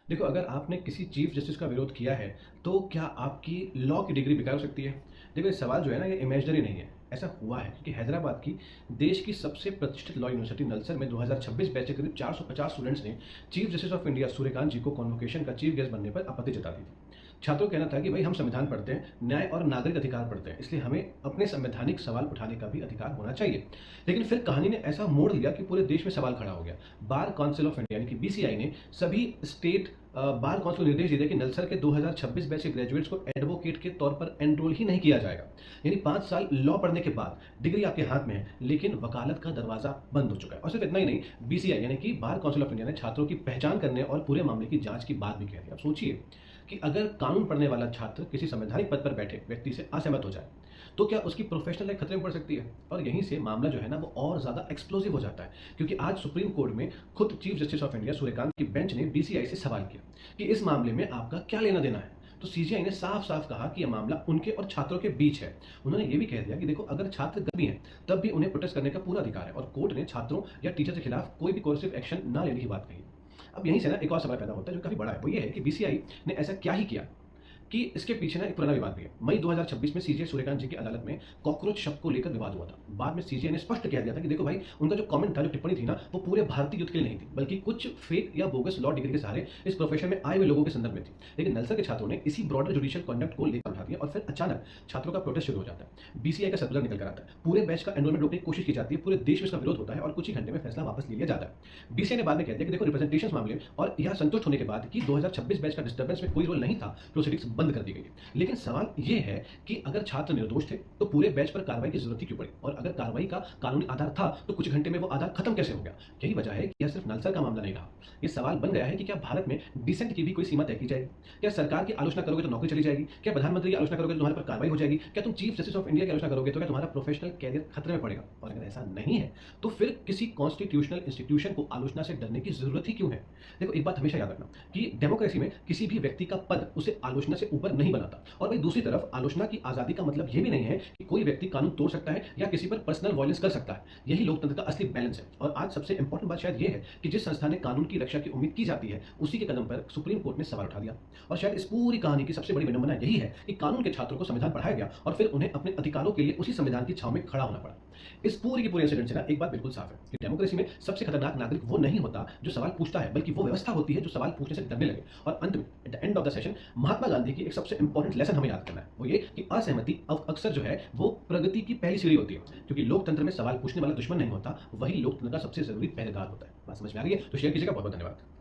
देखो, अगर आपने किसी चीफ जस्टिस का विरोध किया है, तो क्या आपकी लॉ की डिग्री बेकार हो सकती है? देखो, ये सवाल जो है ना, ये इमेजिनरी नहीं है, ऐसा हुआ है क्योंकि हैदराबाद की देश की सबसे प्रतिष्ठित लॉ यूनिवर्सिटी नलसर में 2026 बैच के करीब 450 स्टूडेंट्स ने chief justice of India Suryakant ji को कॉन्वोकेशन का चीफ गेस्ट बनने पर आपत्ति जता दी थी। छात्रों का कहना था कि भाई, हम संविधान पढ़ते हैं, न्याय और नागरिक अधिकार पढ़ते हैं, इसलिए हमें अपने संवैधानिक सवाल उठाने का भी अधिकार होना चाहिए। लेकिन फिर कहानी ने ऐसा मोड़ लिया कि पूरे देश में सवाल खड़ा हो गया। बार काउंसिल ऑफ इंडिया यानी कि बीसीआई ने सभी स्टेट बार काउंसिल को निर्देश दिए कि नलसर के 2026 बैच के ग्रेजुएट्स को एडवोकेट के तौर पर एनरोल ही नहीं किया जाएगा। यानी 5 साल लॉ पढ़ने के बाद डिग्री आपके हाथ में है, लेकिन वकालत का दरवाजा बंद हो चुका है। और सिर्फ इतना ही नहीं, बीसीआई यानी कि बार काउंसिल ऑफ इंडिया ने छात्रों की पहचान करने और पूरे मामले की जांच की बात भी कह दी। अब सोचिए कि अगर कानून पढ़ने वाला छात्र किसी संवैधानिक पद पर बैठे व्यक्ति से असहमत हो जाए, तो क्या उसकी प्रोफेशनल लाइफ खतरे में पड़ सकती है? और यहीं से मामला जो है ना, वो और ज्यादा एक्सप्लोसिव हो जाता है, क्योंकि आज सुप्रीम कोर्ट में खुद chief justice of India Suryakant की बेंच ने बीसीआई से सवाल किया कि इस मामले में आपका क्या लेना देना है। तो सीजीआई ने साफ साफ कहा कि यह मामला उनके और छात्रों के बीच है। उन्होंने ये भी कह दिया कि देखो, अगर छात्र गद्दी हैं, तब भी उन्हें प्रोटेस्ट करने का पूरा अधिकार है, और कोर्ट ने छात्रों या टीचर के खिलाफ कोई भी कोर्सिव एक्शन ना लेने की बात कही। अब यहीं से ना एक और सवाल पैदा होता है जो काफी बड़ा है। वो ये है कि बीसीआई ने ऐसा क्या ही किया कि इसके पीछे ना एक पुराना विवाद भी है। मई 2026 में सीजे सूर्यकांत जी की अदालत में कॉकरोच शब्द को लेकर विवाद हुआ था। बाद में सीजे ने स्पष्ट कह दिया था कि देखो भाई, उनका जो कमेंट था, जो टिप्पणी थी ना, वो पूरे भारतीय युद्ध के लिए नहीं थी, बल्कि कुछ फेक या बोगस लॉ डिग्री के सहारे इस प्रोफेशन में आए हुए लोगों के संदर्भ में थी। लेकिन नलसर के छात्रों ने इसी ब्रॉडर जुडिशियल कॉन्डक्ट को लेकर उठा दिया, और फिर अचानक छात्रों का प्रोटेस्ट शुरू हो जाता है। बीसीआई का सर्कुलर निकल कर आता है, पूरे बैच का एनरोलमेंट रोकने की कोशिश की जाती है, पूरे देश में इसका विरोध होता है, और कुछ ही घंटे में फैसला वापस ले लिया जाता है। बीसीआई ने बाद में कह दिया कि देखो, रिप्रेजेंटेशन मामले और यह संतुष्ट होने के बाद कि 2026 बैच का डिस्टर्बेंस में कोई रोल नहीं था, प्रोसीडिंग्स बंद कर दी गई है। लेकिन सवाल यह है कि अगर छात्र निर्दोष थे, तो पूरे बैच पर कार्रवाई की जरूरत ही क्यों पड़ी? और अगर कार्रवाई का कानूनी आधार था, तो कुछ घंटे में वो आधार खत्म कैसे हो गया? यही वजह है कि यह सिर्फ नलसर का मामला नहीं रहा। ये सवाल बन गया है कि क्या भारत में डिसेंट की भी कोई सीमा तय की जाएगी? क्या सरकार की आलोचना करोगे तो नौकरी चली जाएगी? क्या प्रधानमंत्री की आलोचना करोगे तो तुम्हारे पर कार्रवाई हो जाएगी? क्या तुम चीफ जस्टिस ऑफ इंडिया की आलोचना करोगे तो क्या तुम्हारा प्रोफेशनल कैरियर खतरे में पड़ेगा? और अगर ऐसा नहीं है, तो फिर किसी कॉन्स्टिट्यूशनल इंस्टीट्यूशन को आलोचना से डरने की जरूरत ही क्यों है? देखो, एक बात हमेशा याद रखना कि डेमोक्रेसी में किसी भी व्यक्ति का पद उसे आलोचना से ऊपर नहीं बनाता। और वही दूसरी तरफ, आलोचना की आजादी का मतलब यह भी नहीं है कि कोई व्यक्ति कानून तोड़ सकता है या किसी पर पर्सनल वायलेंस कर सकता है। यही लोकतंत्र का असली बैलेंस है। और आज सबसे इंपॉर्टेंट बात शायद यह है कि जिस संस्था ने कानून की रक्षा की उम्मीद की जाती है, उसी के कदम पर सुप्रीम कोर्ट ने सवाल उठा दिया। और शायद इस पूरी कहानी की सबसे बड़ी विडंबना यही है कि कानून के छात्रों को संविधान पढ़ाया गया, और फिर उन्हें अपने अधिकारों के लिए उसी संविधान की छाव में खड़ा होना पड़ा। इस पूरी की पूरी इंसिडेंट से ना एक बात बिल्कुल साफ है कि डेमोक्रेसी में सबसे खतरनाक नागरिक वो नहीं होता जो सवाल पूछता है, बल्कि वो व्यवस्था होती है जो सवाल पूछने से डरने लगे। और अंत में, at the end of the session, Mahatma Gandhi की एक सबसे इंपॉर्टेंट लेसन हमें याद करना है। वो ये कि असहमति अक्सर जो है वो प्रगति की पहली सीढ़ी होती है, क्योंकि लोकतंत्र में सवाल पूछने वाला दुश्मन नहीं होता, वही लोकतंत्र का सबसे जरूरी पहरेदार होता है। बात समझ में आ रही है? तो शेयर कीजिएगा। बहुत बहुत धन्यवाद।